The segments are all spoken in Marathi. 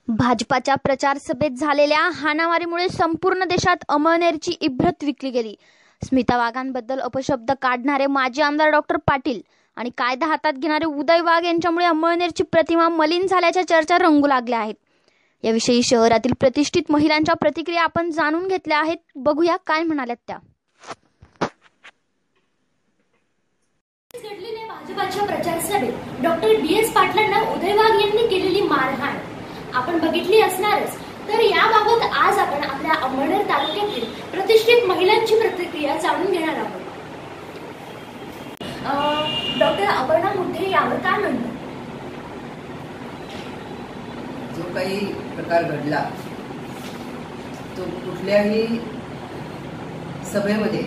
भाजपाच्या प्रचार सभेत झालेल्या हाणामारीमुळे संपूर्ण देशात अमळनेरची इब्रत विकली गेली। स्मिता वाघांबद्दल अपशब्द काढणारे माजी आमदार डॉक्टर पाटील आणि कायदा हातात घेणारे उदय वाघ यांच्यामुळे अमळनेरची प्रतिमा मलिन झाल्याच्या चर्चा रंगू लागल्या आहेत। याविषयी शहरातील प्रतिष्ठित महिलांच्या प्रतिक्रिया आपण जाणून घेतल्या आहेत। बघूया काय म्हणाल्यात त्या। भाजपाच्या प्रचार सभेत डॉक्टर BS पाटलांना उदय वाघ यांनी केलेली मारहाण आपण बघितली असणारच। तर याबाबत आज आपण आपल्या अमळनेर तालुक्यातील प्रतिष्ठित महिलांची प्रतिक्रिया जाणून घेणार आहोत। डॉक्टर अपर्णा मुठे यावर काय म्हणतात? जो काही प्रकार घडला तो कुठल्याही सभेमध्ये,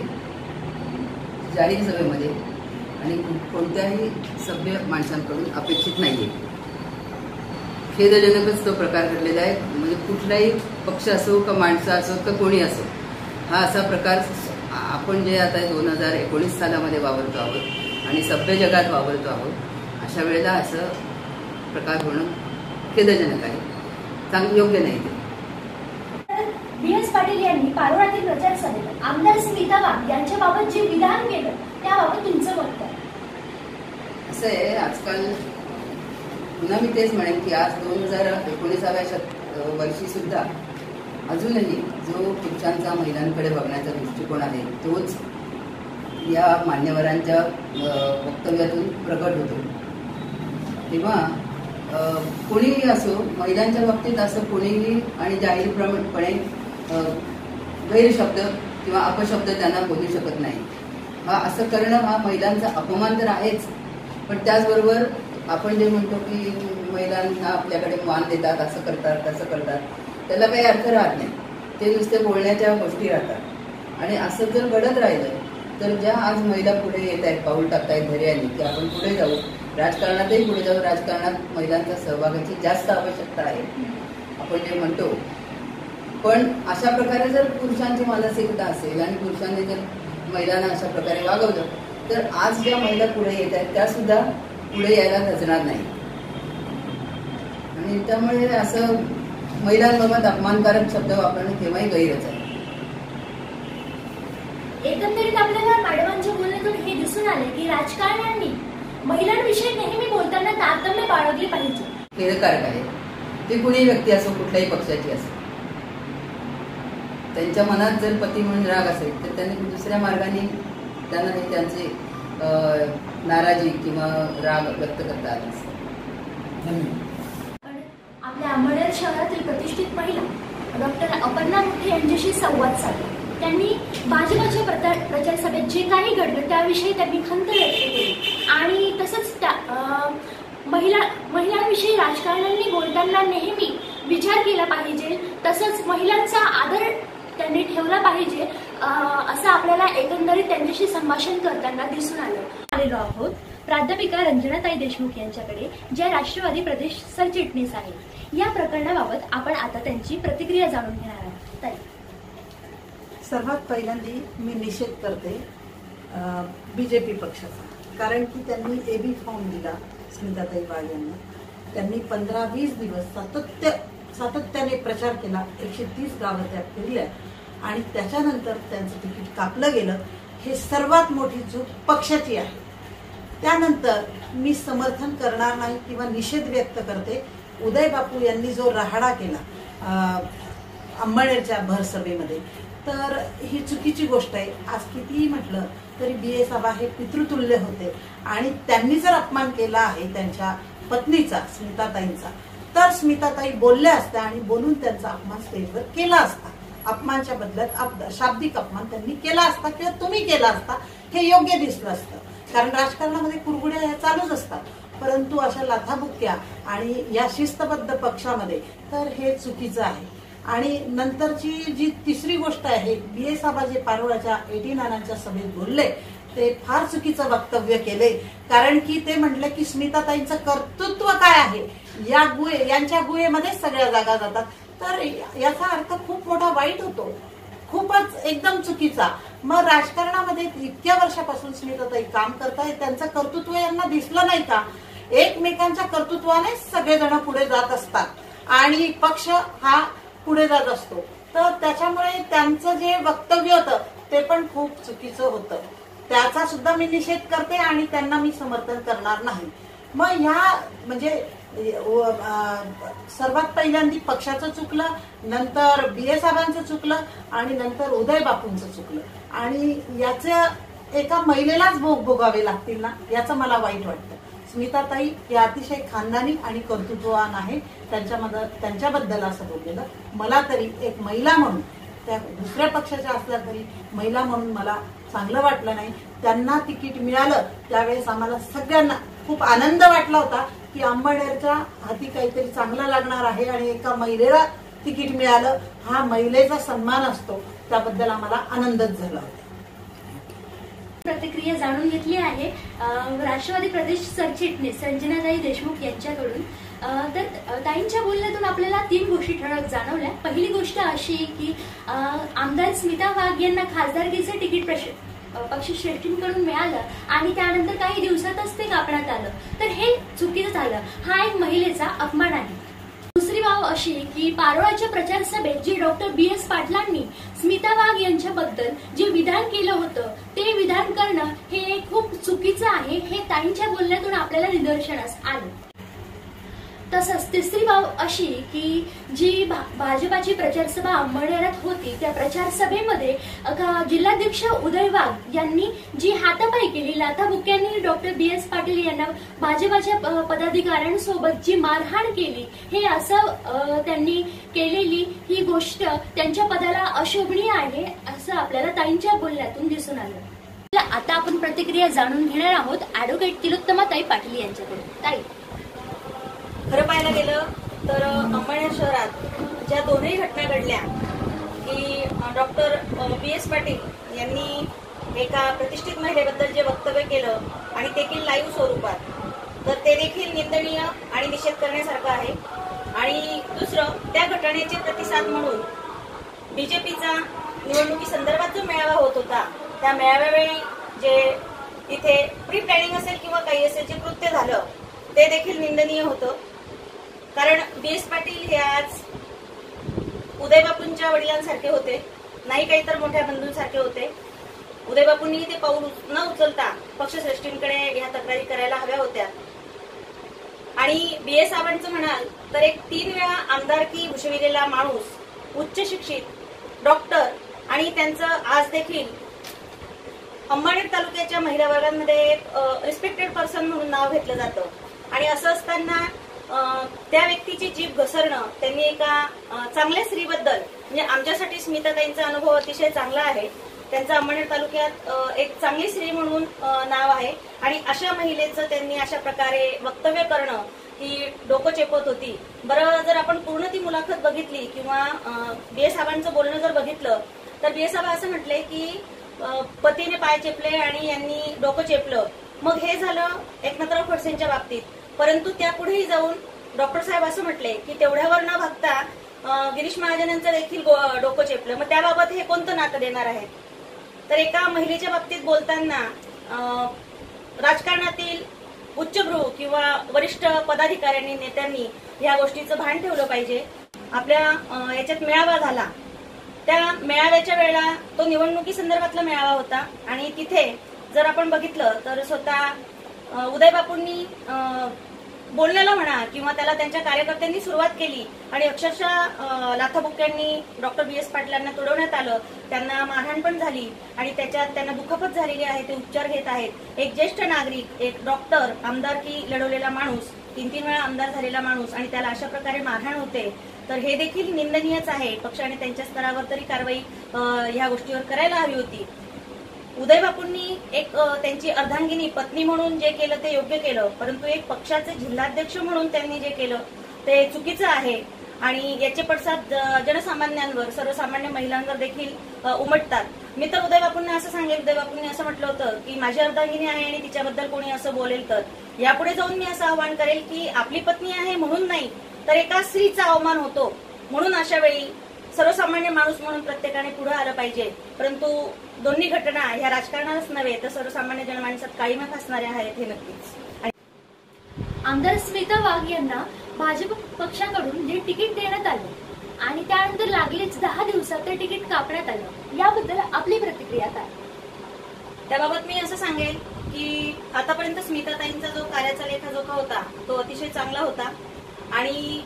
जाहीर सभेमध्ये आणि कोणत्याही सभ्य माणसांकडून अपेक्षित नाहीये। खेदजनकच तो प्रकार घडलेला आहे। म्हणजे कुठलाही पक्ष असो का माणसं असो का कोणी असो, हा असा प्रकार आपण जे आता 2019 सालामध्ये वावरतो आहोत आणि सभ्य जगात वावरतो आहोत, अशा वेळेला असं प्रकार होणं खेदजनक आहे, चांगलं योग्य नाही ते। BS पाटील यांनी पारोळ्यातील प्रचार सभेत आमदार स्मिता वाघ यांच्याबाबत जे विधान केलं त्याबाबत तुमचं मत काय? असं आहे, आजकाल पुन्हा मी तेच म्हणेन की आज 2019व्या वर्षी सुद्धा अजूनही जो पुरुषांचा महिलांकडे बघण्याचा दृष्टिकोन आहे तोच या मान्यवरांच्या वक्तव्यातून प्रकट होतो। तेव्हा कोणीही असो, महिलांच्या बाबतीत असं कोणीही आणि जाहीरपणे गैरशब्द किंवा अपशब्द त्यांना बोलू शकत नाही। हा असं करणं हा महिलांचा अपमान तर आहेच, पण त्याचबरोबर आपण जे म्हणतो की महिलांना आपल्याकडे मान देतात, असं करतात तसं करतात, त्याला काही अर्थ राहत नाही। ते नुसते बोलण्याच्या गोष्टी राहतात। आणि असं जर घडत राहिलं तर ज्या आज महिला पुढे येत आहेत, पाऊल टाकतायत धैर्याने की आपण पुढे जाऊ, राजकारणातही पुढे जाऊ, राजकारणात महिलांच्या सहभागाची जास्त आवश्यकता आहे आपण जे म्हणतो। पण अशा प्रकारे जर पुरुषांची मानसिकता असेल आणि पुरुषांनी जर महिलांना अशा प्रकारे वागवलं तर आज ज्या महिला पुढे येत आहेत त्या सुद्धा पुढे यायला धजणार नाही। आणि त्यामुळे असं महिलांबाबत अपमानकारक शब्द वापरणं केव्हाही गैरच आहे। एकंदरीत आपल्याला मॅडमांच्या बोलण्यातून हे दिसून आले की राजकारण्यांनी महिलांविषयी नेहमी बोलताना तारतम्य बाळगली पाहिजे। खेदकारक आहे, ते कुणी व्यक्ती असो, कुठल्याही पक्षाची असो, त्यांच्या मनात जर पती म्हणून राग असेल तर त्यांनी दुसऱ्या मार्गाने त्यांना हे त्यांचे नाराजी किंवा राग व्यक्त करता आला असेल। आपल्या अमळनेर शहरातील प्रतिष्ठित महिला डॉक्टर अपर्णा मुठे यांच्याशी संवाद साधला। त्यांनी भाजपाच्या प्रचार सभेत जे काही घडलं त्याविषयी त्यांनी खंत व्यक्त केली आणि तसंच महिलांविषयी राजकारण्यांनी बोलताना नेहमी विचार केला पाहिजे, तसंच महिलांचा आदर त्यांनी ठेवला पाहिजे, असं आपल्याला एकंदरीत त्यांच्याशी संभाषण करताना दिसून आलेलो आहोत। प्राध्यापिका रंजनाताई देशमुख यांच्याकडे, ज्या राष्ट्रवादी प्रदेश सरचिटणीस आहेत। या प्रकरणाबाबत आपण आता त्यांची प्रतिक्रिया जाणून घेणार आहोत। ताई, सर्वात पहिल्यांदा मी निषेध करते BJP पक्षाचा, कारण की त्यांनी AB फॉर्म दिला स्मिताताई वाघ यांना। त्यांनी 15-20 दिवस सातत्याने प्रचार केला, 130 गावं त्या फिरल्या आणि त्याच्यानंतर त्यांचं तिकीट कापलं गेलं। हे सर्वात मोठी चूक पक्षाची आहे। त्यानंतर मी समर्थन करणार नाही किंवा निषेध व्यक्त करते उदय बापू यांनी जो राहाडा केला अंमळनेरच्या भर सभेमध्ये, तर ही चुकीची गोष्ट आहे। आज कितीही म्हटलं तरी BS आबा हे पितृतुल्य होते आणि त्यांनी जर अपमान केला आहे त्यांच्या पत्नीचा, स्मिताताईंचा, तर स्मिताताई बोलल्या असत्या आणि बोलून त्यांचा अपमान स्टेजवर केला असता। अपमानच्या बदल्यात शाब्दिक अपमान त्यांनी केला असता किंवा तुम्ही केला असता, हे योग्य दिसलं असतं। कारण राजकारणामध्ये कुरघुड्या ह्या चालूच असतात, परंतु अशा लाथाबुक्क्या आणि या शिस्तबद्ध पक्षामध्ये तर हे चुकीचं आहे। आणि नंतरची जी तिसरी गोष्ट आहे, BS आबा जे पारोळ्याच्या 80 नानांच्या सभेत बोलले ते फार चुकीचं वक्तव्य केले, कारण की ते म्हटले की स्मिताताईंचं कर्तृत्व काय आहे, यांच्या गुहेमध्येच सगळ्या जागा जातात, तर याचा अर्थ खूप मोठा वाईट होतो, खूपच एकदम चुकीचा। मग राजकारणामध्ये इतक्या वर्षापासून स्मिताताई काम करतायत, त्यांचं कर्तृत्व यांना दिसलं नाही का? एकमेकांच्या कर्तृत्वाने सगळेजण पुढे जात असतात आणि पक्ष हा पुढे जात असतो. तर त्याच्यामुळे त्यांचं जे वक्तव्य होतं ते पण खूप चुकीचं होतं. त्याचा सुद्धा मी निषेध करते आणि त्यांना मी समर्थन करणार नाही. मग ह्या म्हणजे सर्वात पहिल्यांदा पक्षाचं चुकलं, नंतर BA साहेबांचं चुकलं आणि नंतर उदय बापूंचं चुकलं. आणि याचं एका महिलेलाच भोग भोगावे लागतील ना, याचं मला वाईट वाटतं. स्मिताताई हे अतिशय खानदानी आणि कर्तृत्ववान आहे. त्यांच्याबद्दल असं बोललेलं मला तरी एक महिला म्हणून, त्या दुसऱ्या पक्षाच्या असल्या तरी महिला म्हणून मला चांगलं वाटलं नाही. त्यांना तिकीट मिळालं त्यावेळेस आम्हाला सगळ्यांना खूप आनंद वाटला होता की अंबळनेरच्या हाती काहीतरी चांगलं लागणार आहे आणि एका महिलेला तिकीट मिळालं. हा महिलेचा सन्मान असतो, त्याबद्दल आम्हाला आनंदच झाला होता. प्रतिक्रिया जाणून घेतली आहे राष्ट्रवादी प्रदेश सरचिटणीस संजनाताई देशमुख यांच्याकडून. तर ताईंच्या बोलण्यातून आपल्याला 3 गोष्टी ठळक जाणवल्या. पहिली गोष्ट अशी की आमदार स्मिता वाघ यांना खासदारकीचे तिकीट पक्षश्रेष्ठींकडून मिळालं आणि त्यानंतर काही दिवसातच ते कापण्यात आलं. तर हे चुकीचं झालं. हा एक महिलेचा अपमान आहे. दुसरी बाब अशी की पारोळ्याच्या प्रचार सभेत जे डॉक्टर BS पाटलांनी स्मिता वाघ यांच्याबद्दल जे विधान केलं होतं ते विधान करणं हे खूप चुकीचं आहे. हे ताईंच्या बोलण्यातून आपल्याला निदर्शनास आलं. तसंच तिसरी बाब अशी की जी भाजपाची प्रचार सभा अंबळनेरात होती त्या प्रचार सभेमध्ये जिल्हाध्यक्ष उदय वाघ यांनी जी हातापाई केली, लाथाबुक्यांनी डॉक्टर BS पाटील यांना भाजपाच्या पदाधिकाऱ्यांसोबत जी मारहाण केली, हे असं त्यांनी केलेली ही गोष्ट त्यांच्या पदाला अशोभनीय आहे असं आपल्याला ताईंच्या बोलण्यातून दिसून आलं. आता आपण प्रतिक्रिया जाणून घेणार आहोत ऍडव्होकेट तिलोत्तमाताई पाटील यांच्याकडून. ताई, खरं पाहायला गेलं तर अंबळनेर शहरात ज्या दोनही घटना घडल्या की डॉक्टर BS पाटील यांनी एका प्रतिष्ठित महिलेबद्दल जे वक्तव्य केलं आणि ते देखील लाईव्ह स्वरूपात, तर ते देखील निंदनीय आणि निषेध करण्यासारखं आहे. आणि दुसरं, त्या घटनेचे प्रतिसाद म्हणून BJPचा निवडणुकी संदर्भात जो मेळावा होत होता त्या मेळाव्यावेळी जे इथे प्री प्लॅनिंग असेल किंवा काही असेल जे कृत्य झालं ते देखील निंदनीय होतं. कारण BS पाटील हे आज उदय बापूंच्या वडिलांसारखे होते, नाही काही तर मोठ्या बंधूंसारखे होते. उदय बापूंनी ते पाऊल न उचलता पक्षश्रेष्ठींकडे ह्या तक्रारी करायला हव्या होत्या. आणि BS साहेबांचं म्हणाल तर एक 3 वेळा आमदारकी भूषविलेला माणूस, उच्च शिक्षित डॉक्टर, आणि त्यांचं आज देखील अंबळनेर तालुक्याच्या महिला वर्गामध्ये रिस्पेक्टेड पर्सन म्हणून नाव घेतलं जातं. आणि असं असताना त्या व्यक्तीची जीभ घसरणं, त्यांनी एका चांगल्या स्त्रीबद्दल, म्हणजे आमच्यासाठी स्मिताताईंचा अनुभव अतिशय चांगला आहे. त्यांचं अंबळनेर तालुक्यात एक चांगली स्त्री म्हणून नाव आहे. आणि अशा महिलेचं त्यांनी अशा प्रकारे वक्तव्य करणं ही डोकं चेपत होती. बरं, जर आपण पूर्ण ती मुलाखत बघितली किंवा BS साहेबांचं बोलणं जर बघितलं तर BS साहेब असं म्हटले की पतीने पाय चेपले आणि यांनी डोकं चेपलं. मग हे झालं एकनाथराव खडसेंच्या बाबतीत. परंतु त्यापुढेही जाऊन डॉक्टर साहेब असं म्हटले की तेवढ्यावर न बघता गिरीश महाजन यांचं देखील डोकं चेपलं. मग त्याबाबत हे कोणतं नातं देणार आहेत? तर एका महिलेच्या बाबतीत बोलताना राजकारणातील उच्चभ्रू किंवा वरिष्ठ पदाधिकाऱ्यांनी, नेत्यांनी या गोष्टीचं भान ठेवलं पाहिजे. आपल्या याच्यात मेळावा झाला, त्या मेळाव्याच्या वेळेला तो निवडणुकी संदर्भातला मेळावा होता आणि तिथे जर आपण बघितलं तर स्वतः उदय बापूंनी बोलण्याला म्हणा किंवा त्याला त्यांच्या कार्यकर्त्यांनी सुरुवात केली आणि अक्षरशः लाथाबुक्यांनी डॉक्टर BS पाटलांना तुडवण्यात आलं. त्यांना मारहाण पण झाली आणि त्याच्यात त्यांना दुखापत झालेली आहे, ते उपचार घेत आहेत. एक ज्येष्ठ नागरिक, एक डॉक्टर, आमदारकी लढवलेला माणूस, 3 वेळा आमदार झालेला माणूस आणि त्याला अशा प्रकारे मारहाण होते, तर हे देखील निंदनीयच आहे. पक्षाने त्यांच्या स्तरावर तरी कारवाई ह्या गोष्टीवर करायला हवी होती. उदय बापूंनी एक त्यांची अर्धांगिनी पत्नी म्हणून जे केलं ते योग्य केलं, परंतु एक पक्षाचे जिल्हाध्यक्ष म्हणून त्यांनी जे केलं ते चुकीचं आहे. आणि याचे पडसाद जनसामान्यांवर, सर्वसामान्य महिलांवर देखील उमटतात. मी तर उदय बापूंना असं सांगेल, उदय बापूंनी असं म्हटलं होतं की माझी अर्धांगिनी आहे आणि तिच्याबद्दल कोणी असं बोलेल तर यापुढे जाऊन मी असं आवाहन करेल की आपली पत्नी आहे म्हणून नाही तर एका स्त्रीचा अवमान होतो, म्हणून अशा वेळी सर्वसामान्य माणूस म्हणून प्रत्येकाने पुढे आलं पाहिजे. परंतु दोन्ही घटना ह्या राजकारणालाच नव्हे तर सर्वसामान्य जनमानसात कायमच असणाऱ्या आहेत हे नक्कीच. आमदार स्मिता वाघ यांना भाजप पक्षाकडून जे तिकीट देण्यात आलं आणि त्यानंतर लागलीच 10 दिवसात ते तिकीट कापण्यात आलं, याबद्दल आपली प्रतिक्रिया काय? त्याबाबत मी असं सांगेल की आतापर्यंत स्मिताताईंचा जो कार्याचा लेखाजोखा होता तो अतिशय चांगला होता आणि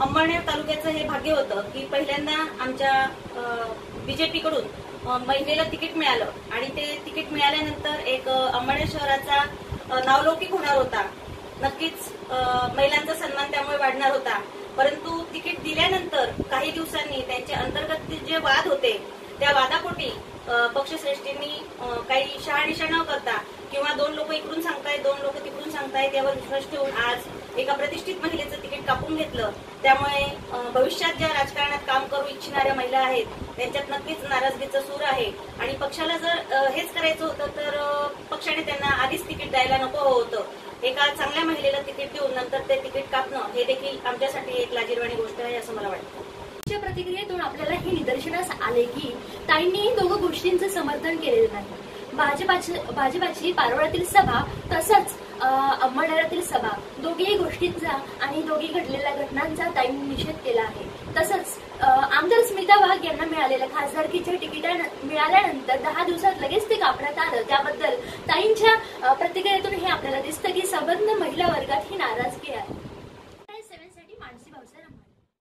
अंमळनेर तालुक्याचं हे भाग्य होतं की पहिल्यांदा आमच्या बीजेपीकडून महिलेला तिकीट मिळालं आणि ते तिकीट मिळाल्यानंतर एक अंमळनेर शहराचा नावलौकिक होणार होता. नक्कीच महिलांचा सन्मान त्यामुळे वाढणार होता. परंतु तिकीट दिल्यानंतर काही दिवसांनी त्यांचे अंतर्गत जे वाद होते त्या वादापोटी पक्षश्रेष्ठींनी काही शहानिशा न करता किंवा 2 लोक इकडून सांगतायत 2 लोक तिकडून सांगतायत यावर विश्वास ठेवून आज एका प्रतिष्ठित महिलेचं तिकीट कापून घेतलं. त्यामुळे भविष्यात ज्या राजकारणात काम करू इच्छिणाऱ्या महिला आहेत त्यांच्यात नक्कीच नाराजगीचं सूर आहे आणि पक्षाला जर हेच करायचं होतं तर पक्षाने त्यांना आधीच तिकीट द्यायला नको होतं. एका चांगल्या महिलेला तिकीट देऊन नंतर ते तिकीट कापणं हे देखील आमच्यासाठी एक लाजिरवाणी गोष्ट आहे असं मला वाटतं. प्रतिक्रियेतून आपल्याला हे निदर्शनास आले की ताईंनी दोघं गोष्टींचं समर्थन केलेलं नाही. भाजपाची पारोळ्यातील सभा तसंच अंमळनेरातील सभा दोघेही गोष्टींचा आणि दोघी घडलेल्या घटनांचा ताईंनी निषेध केला आहे. तसंच आमदार स्मिता वाघ यांना मिळालेल्या खासदारकीचे तिकीट मिळाल्यानंतर 10 दिवसात लगेच ते कापण्यात आलं. त्याबद्दल ताईंच्या प्रतिक्रियेतून हे आपल्याला दिसतं की संबंध महिला वर्गात ही नाराजगी आहे.